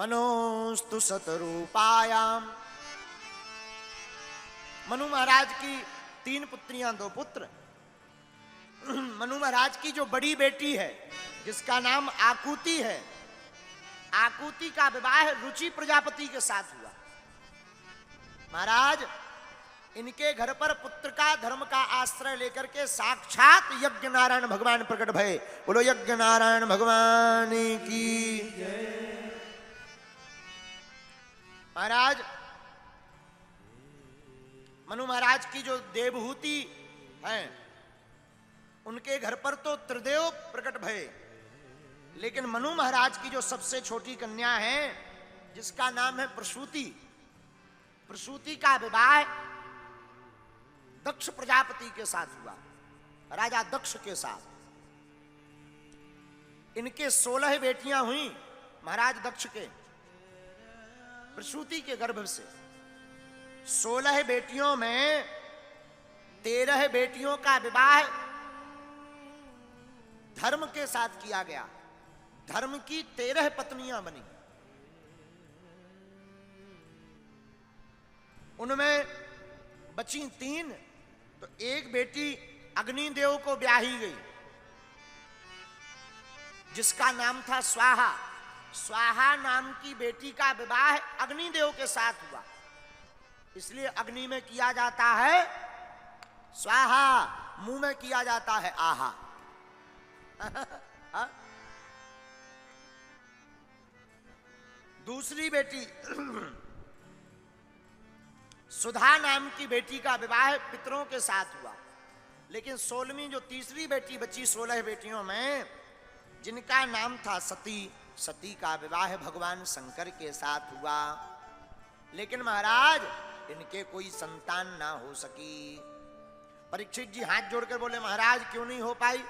मनोस्तु शतरूपायाम। मनु महाराज की 3 पुत्रियां 2 पुत्र। मनु महाराज की जो बड़ी बेटी है जिसका नाम आकुति है, आकुति का विवाह रुचि प्रजापति के साथ हुआ। महाराज इनके घर पर पुत्र का धर्म का आश्रय लेकर के साक्षात यज्ञ नारायण भगवान प्रकट भये। बोलो यज्ञ नारायण भगवान की जय। महाराज मनु महाराज की जो देवहूति है उनके घर पर तो त्रिदेव प्रकट भये, लेकिन मनु महाराज की जो सबसे छोटी कन्या है जिसका नाम है प्रसूति, प्रसूति का विवाह दक्ष प्रजापति के साथ हुआ, राजा दक्ष के साथ। इनके 16 बेटियां हुई महाराज दक्ष के प्रसूति के गर्भ से। 16 बेटियों में 13 बेटियों का विवाह धर्म के साथ किया गया। धर्म की 13 पत्नियां बनी। उनमें बची 3, तो एक बेटी अग्निदेव को ब्याही गई जिसका नाम था स्वाहा। स्वाहा नाम की बेटी का विवाह अग्निदेव के साथ हुआ, इसलिए अग्नि में किया जाता है स्वाहा, मुंह में किया जाता है आहा। दूसरी बेटी सुधा नाम की बेटी का विवाह पितरों के साथ हुआ, लेकिन 16वीं जो तीसरी बेटी बची 16 बेटियों में जिनका नाम था सती, सती का विवाह भगवान शंकर के साथ हुआ। लेकिन महाराज इनके कोई संतान ना हो सकी। परीक्षित जी हाथ जोड़कर बोले महाराज क्यों नहीं हो पाई?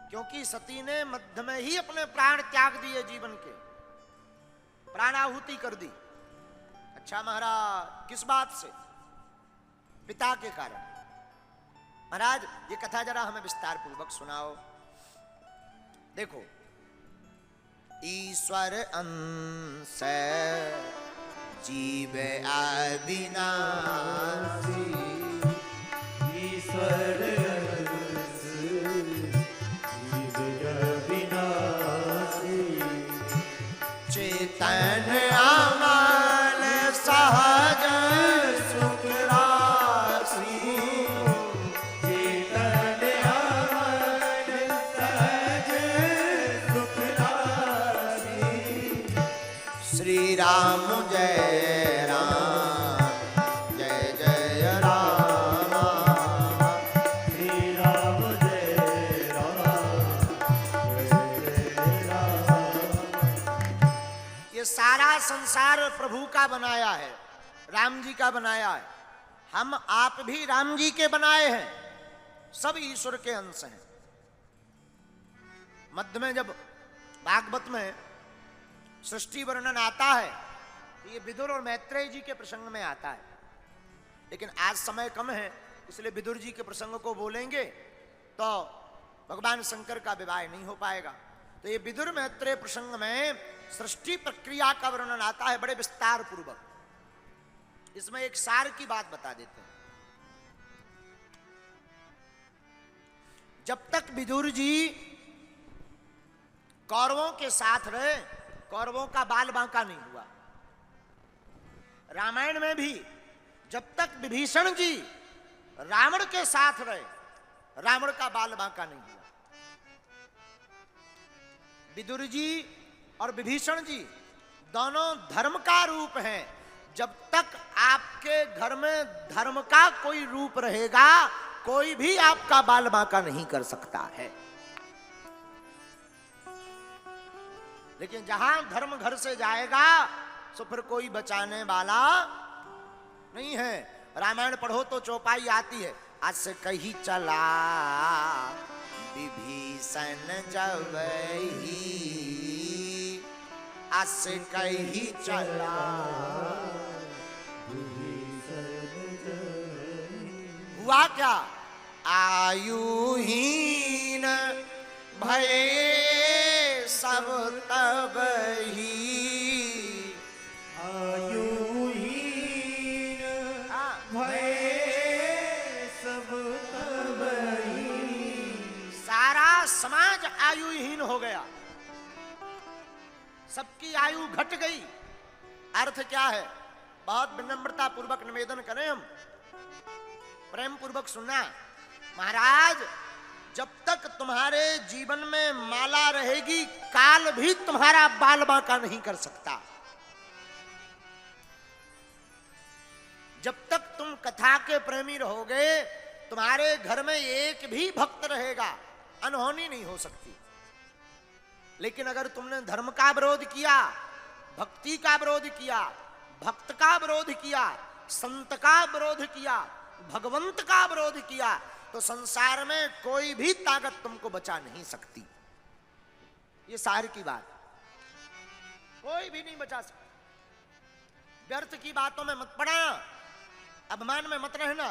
क्योंकि सती ने मध्य में ही अपने प्राण त्याग दिए, जीवन के प्राणाहुति कर दी। अच्छा महाराज किस बात से? पिता के कारण। महाराज ये कथा जरा हमें विस्तार पूर्वक सुनाओ। देखो, ईश्वर अंश जीव आदिनासी, ईश्वर अंश जीव अविनाशी, चेतन अमल सहज सुख राशि, चेतन अमल सहज सुख राशि, श्री राम जय राम जय जय राम, श्री राम जय राम जय जय राम। ये सारा संसार प्रभु का बनाया है, राम जी का बनाया है। हम आप भी राम जी के बनाए हैं, सब ईश्वर के अंश हैं। मध्य में जब भागवत में सृष्टि वर्णन आता है तो ये विदुर और मैत्रेय जी के प्रसंग में आता है, लेकिन आज समय कम है इसलिए विदुर जी के प्रसंग को बोलेंगे तो भगवान शंकर का विवाह नहीं हो पाएगा। तो ये विदुर मैत्रेय प्रसंग में सृष्टि प्रक्रिया का वर्णन आता है बड़े विस्तार पूर्वक। इसमें एक सार की बात बता देते हैं। जब तक विदुर जी कौरवों के साथ रहे, कौरवों का बाल बांका नहीं हुआ। रामायण में भी जब तक विभीषण जी रावण के साथ रहे, रावण का बाल बांका नहीं हुआ। विदुर जी और विभीषण जी दोनों धर्म का रूप हैं। जब तक आपके घर में धर्म का कोई रूप रहेगा, कोई भी आपका बाल बांका नहीं कर सकता है। लेकिन जहां धर्म घर से जाएगा तो फिर कोई बचाने वाला नहीं है। रामायण पढ़ो तो चौपाई आती है, आज से कहीं चला विभीषण जब ही, आज से कहीं चला हुआ क्या? आयुहीन भये सब तब ही, सबकी आयु घट गई। अर्थ क्या है? बहुत विनम्रता पूर्वक निवेदन करें हम, प्रेम पूर्वक सुनना। महाराज, जब तक तुम्हारे जीवन में माला रहेगी, काल भी तुम्हारा बाल बांका नहीं कर सकता। जब तक तुम कथा के प्रेमी रहोगे, तुम्हारे घर में एक भी भक्त रहेगा, अनहोनी नहीं हो सकती। लेकिन अगर तुमने धर्म का विरोध किया, भक्ति का विरोध किया, भक्त का विरोध किया, संत का विरोध किया, भगवंत का विरोध किया, तो संसार में कोई भी ताकत तुमको बचा नहीं सकती। ये सार की बात, कोई भी नहीं बचा सकता। व्यर्थ की बातों में मत पड़ना, अभिमान में मत रहना।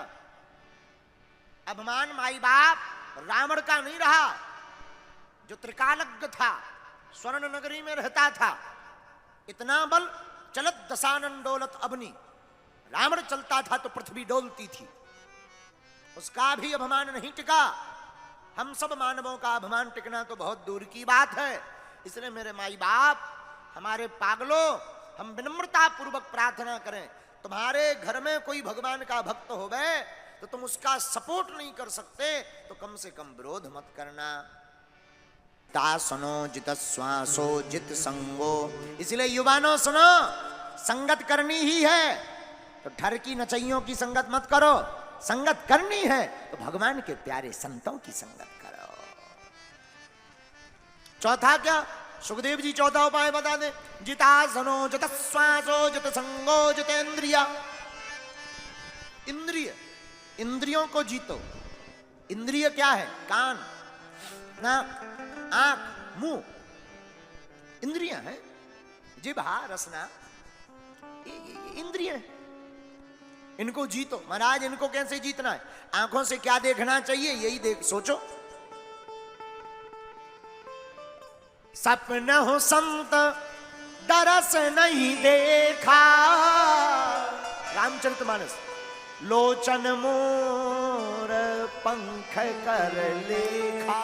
अभिमान माई बाप रावण का नहीं रहा, जो त्रिकालज्ञ था, स्वर्ण नगरी में रहता था। इतना बल, चलत दशानन डोलत अबनी, रावण चलता था तो पृथ्वी डोलती थी। उसका भी अभिमान नहीं टिका। हम सब मानवों का अभिमान टिकना तो बहुत दूर की बात है। इसलिए मेरे माई बाप, हमारे पागलों, हम विनम्रता पूर्वक प्रार्थना करें, तुम्हारे घर में कोई भगवान का भक्त होवे तो तुम उसका सपोर्ट नहीं कर सकते, तो कम से कम विरोध मत करना। तासनो जित श्वासो जित संगो, इसलिए युवानों सुनो, संगत करनी ही है तो ठर की नचैयों की संगत मत करो। संगत करनी है तो भगवान के प्यारे संतों की संगत करो। चौथा क्या? सुखदेव जी चौथा उपाय बता दे। जितासनो जित श्वासो जित संगो जितेंद्रिया। इंद्रिय, इंद्रियों को जीतो। इंद्रिय क्या है? कान, नाक, आंख, मुंह, इंद्रियां है। जिह्वा, रसना, इंद्रिय। इनको जीतो। महाराज, इनको कैसे जीतना है? आंखों से क्या देखना चाहिए, यही देख सोचो। सपना हो संत दरस नहीं देखा, रामचरितमानस। लोचन मोर पंख कर लेखा,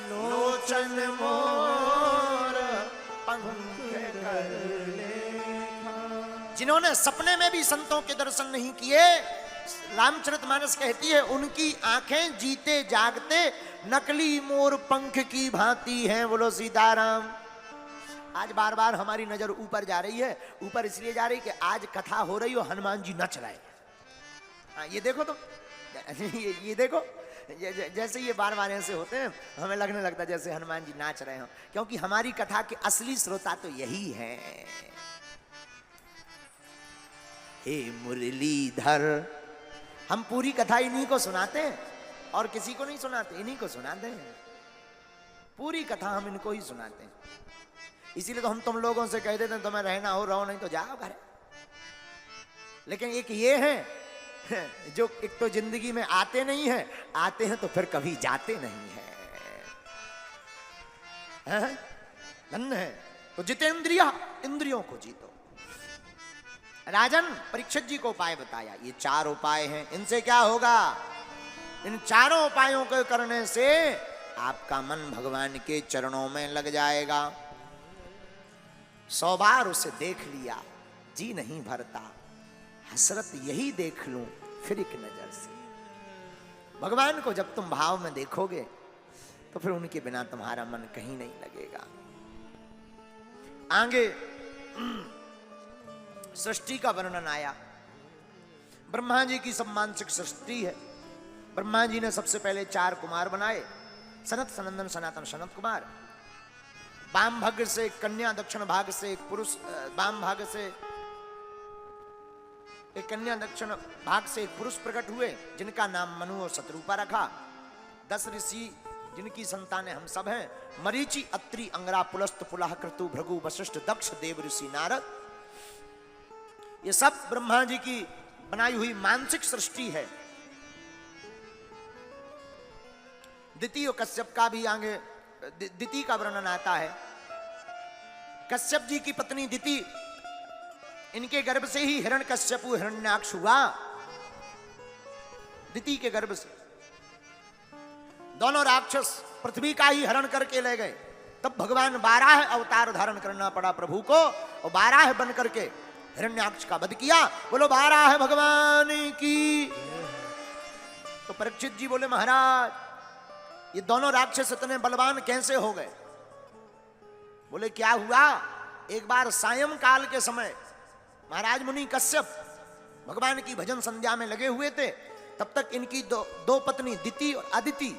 लोचन मोर पंख कर लेखा। जिन्होंने सपने में भी संतों के दर्शन नहीं किए, रामचरितमानस कहती है, उनकी आंखें जीते जागते नकली मोर पंख की भांति हैं। बोलो सीताराम। आज बार बार हमारी नजर ऊपर जा रही है। ऊपर इसलिए जा रही कि आज कथा हो रही हो, हनुमान जी नच रहे हैं। ये देखो तो, ये देखो, जैसे ये बार बार ऐसे होते हैं, हमें लगने लगता है जैसे हनुमान जी नाच रहे हो, क्योंकि हमारी कथा के असली श्रोता तो यही है। हे मुरलीधर, हम पूरी कथा इन्हीं को सुनाते हैं और किसी को नहीं सुनाते, इन्हीं को सुनाते हैं। पूरी कथा हम इनको ही सुनाते हैं। इसीलिए तो हम तुम लोगों से कह देते हैं तुम्हें रहना हो रहो, नहीं तो जाओ घर। लेकिन एक ये है जो एक तो जिंदगी में आते नहीं है, आते हैं तो फिर कभी जाते नहीं है। धन्य है। तो जितेंद्रिया, इंद्रियों को जीतो। राजन, परीक्षित जी को उपाय बताया। ये 4 उपाय हैं, इनसे क्या होगा? इन चारों उपायों को करने से आपका मन भगवान के चरणों में लग जाएगा। 100 बार उसे देख लिया, जी नहीं भरता, हसरत यही देख लूं फिर एक नजर से। भगवान को जब तुम भाव में देखोगे तो फिर उनके बिना तुम्हारा मन कहीं नहीं लगेगा। आगे सृष्टि का वर्णन आया। ब्रह्मा जी की सब मानसिक सृष्टि है। ब्रह्मा जी ने सबसे पहले 4 कुमार बनाए, सनत, सनंदन, सनातन, सनत कुमार। वाम भाग से एक कन्या, दक्षिण भाग से एक पुरुष, वाम भाग से एक कन्या, दक्षिण भाग से एक पुरुष प्रकट हुए, जिनका नाम मनु और शत्रुपा रखा। 10 ऋषि जिनकी संतानें हम सब हैं, मरीचि, अत्रि, अंगरा, पुलस्त, पुलह, क्रतु, भृगु, वशिष्ठ, दक्ष, देव ऋषि, नारद। ये सब ब्रह्मा जी की बनाई हुई मानसिक सृष्टि है। दिति और कश्यप का भी आगे दिति का वर्णन आता है। कश्यप जी की पत्नी दिति, इनके गर्भ से ही हिरण्यकश्यपु हिरण्याक्ष हुआ। दिति के गर्भ से दोनों राक्षस पृथ्वी का ही हरण करके ले गए। तब भगवान 12 अवतार धारण करना पड़ा प्रभु को, और 12 बन करके हिरण्याक्ष का वध किया। बोलो 12 भगवान की। तो परीक्षित जी बोले महाराज ये दोनों राक्षस इतने बलवान कैसे हो गए? बोले क्या हुआ, एक बार सायं काल के समय महाराज मुनि कश्यप भगवान की भजन संध्या में लगे हुए थे। तब तक इनकी दो पत्नी दिति और अदिति,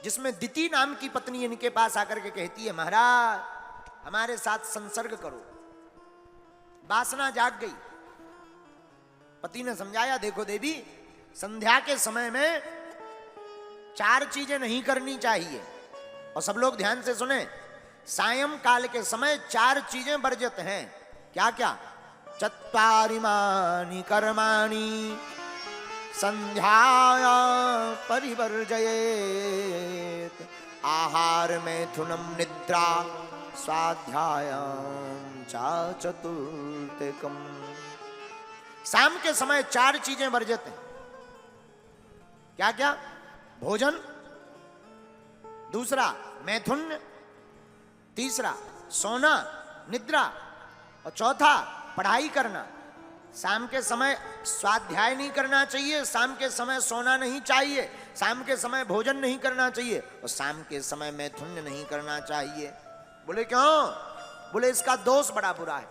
जिसमें दिति नाम की पत्नी इनके पास आकर के कहती है महाराज हमारे साथ संसर्ग करो। वासना जाग गई। पति ने समझाया देखो देवी संध्या के समय में 4 चीजें नहीं करनी चाहिए, और सब लोग ध्यान से सुने। सायं काल के समय 4 चीजें वर्जित हैं। क्या क्या? चत्वारिमानि कर्माणि संध्याया परिवर्जयेत्, आहार मैथुनम निद्रा स्वाध्यायम चा चतुर्थकम। शाम के समय 4 चीजें वर्जित हैं। क्या क्या? भोजन, दूसरा मैथुन, तीसरा सोना निद्रा, और चौथा पढ़ाई करना। शाम के समय स्वाध्याय नहीं करना चाहिए, शाम के समय सोना नहीं चाहिए, शाम के समय भोजन नहीं करना चाहिए, और शाम के समय मैथुन नहीं करना चाहिए। बोले क्यों? बोले इसका दोष बड़ा बुरा है।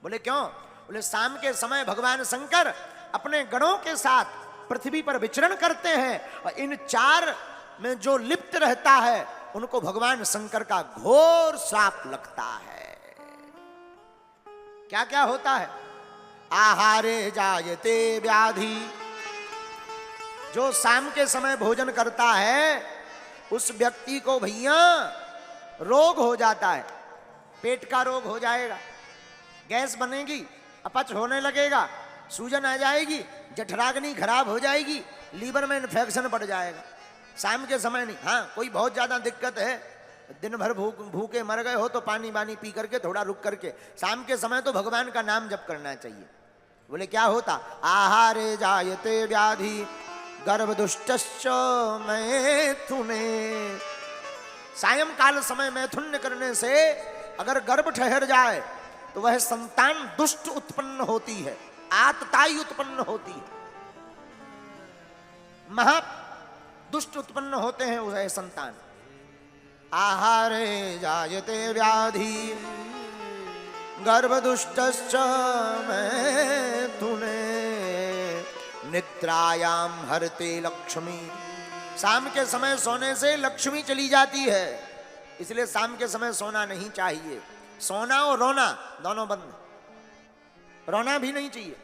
बोले क्यों? बोले शाम के समय भगवान शंकर अपने गणों के साथ पृथ्वी पर विचरण करते हैं, और इन 4 में जो लिप्त रहता है उनको भगवान शंकर का घोर श्राप लगता है। क्या क्या होता है? आहारे जायते व्याधि, जो शाम के समय भोजन करता है उस व्यक्ति को भैया रोग हो जाता है। पेट का रोग हो जाएगा, गैस बनेगी, अपच होने लगेगा, सूजन आ जाएगी, जठराग्नि खराब हो जाएगी, लीवर में इन्फेक्शन बढ़ जाएगा। शाम के समय नहीं। हाँ कोई बहुत ज्यादा दिक्कत है, दिन भर भूखे मर गए हो तो पानी वानी पी करके थोड़ा रुक करके, शाम के समय तो भगवान का नाम जप करना चाहिए। बोले क्या होता? आहारे जायते व्याधि गर्भदुष्टश्च मैथुने। सायं काल समय मैथुन करने से अगर गर्भ ठहर जाए तो वह संतान दुष्ट उत्पन्न होती है, आतताई उत्पन्न होती है, महा दुष्ट उत्पन्न होते हैं वह संतान। आहारे जायते व्याधि गर्भदुष्टश्च मैथुने, निद्रायाम हरते लक्ष्मी। शाम के समय सोने से लक्ष्मी चली जाती है, इसलिए शाम के समय सोना नहीं चाहिए। सोना और रोना दोनों बंद, रोना भी नहीं चाहिए।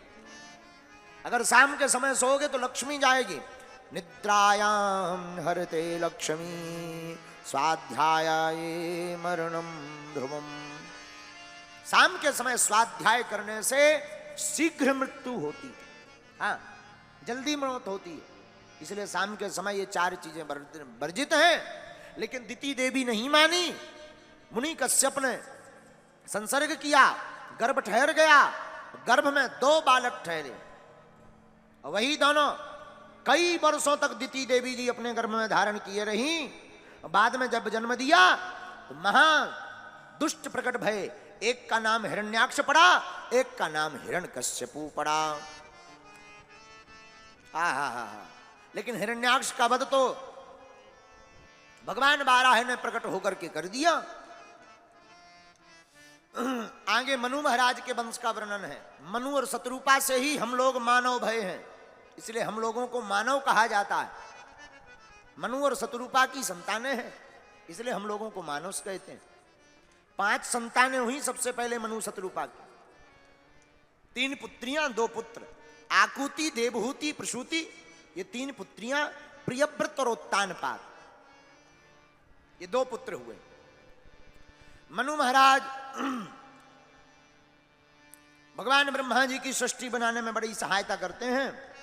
अगर शाम के समय सोओगे तो लक्ष्मी जाएगी। निद्रायाम हरते लक्ष्मी स्वाध्याये मरणम ध्रुवम। शाम के समय स्वाध्याय करने से शीघ्र मृत्यु होती है, हाँ जल्दी मौत होती है। इसलिए शाम के समय ये 4 चीजें वर्जित हैं। लेकिन दिति देवी नहीं मानी। मुनि कश्यप ने संसर्ग किया, गर्भ ठहर गया, गर्भ में 2 बालक ठहरे, और वही दोनों कई वर्षों तक दिति देवी जी अपने गर्भ में धारण किए रही। बाद में जब जन्म दिया तो महा दुष्ट प्रकट भय। एक का नाम हिरण्याक्ष पड़ा, एक का नाम हिरण्यकश्यपु पड़ा। लेकिन हिरण्याक्ष का वध तो भगवान 12 ने प्रकट होकर के कर दिया। आगे मनु महाराज के वंश का वर्णन है। मनु और शत्रुपा से ही हम लोग मानव भय हैं, इसलिए हम लोगों को मानव कहा जाता है। मनु और शत्रुपा की संतानें हैं, इसलिए हम लोगों को मानव कहते हैं। 5 संतानें हुई सबसे पहले मनु शत्रुपा की। 3 पुत्रियां 2 पुत्र, आकुति देवहूति प्रसूति। ये 3 पुत्रियां प्रियव्रत और उत्तानपाद, ये 2 पुत्र हुए। मनु महाराज भगवान ब्रह्मा जी की सृष्टि बनाने में बड़ी सहायता करते हैं।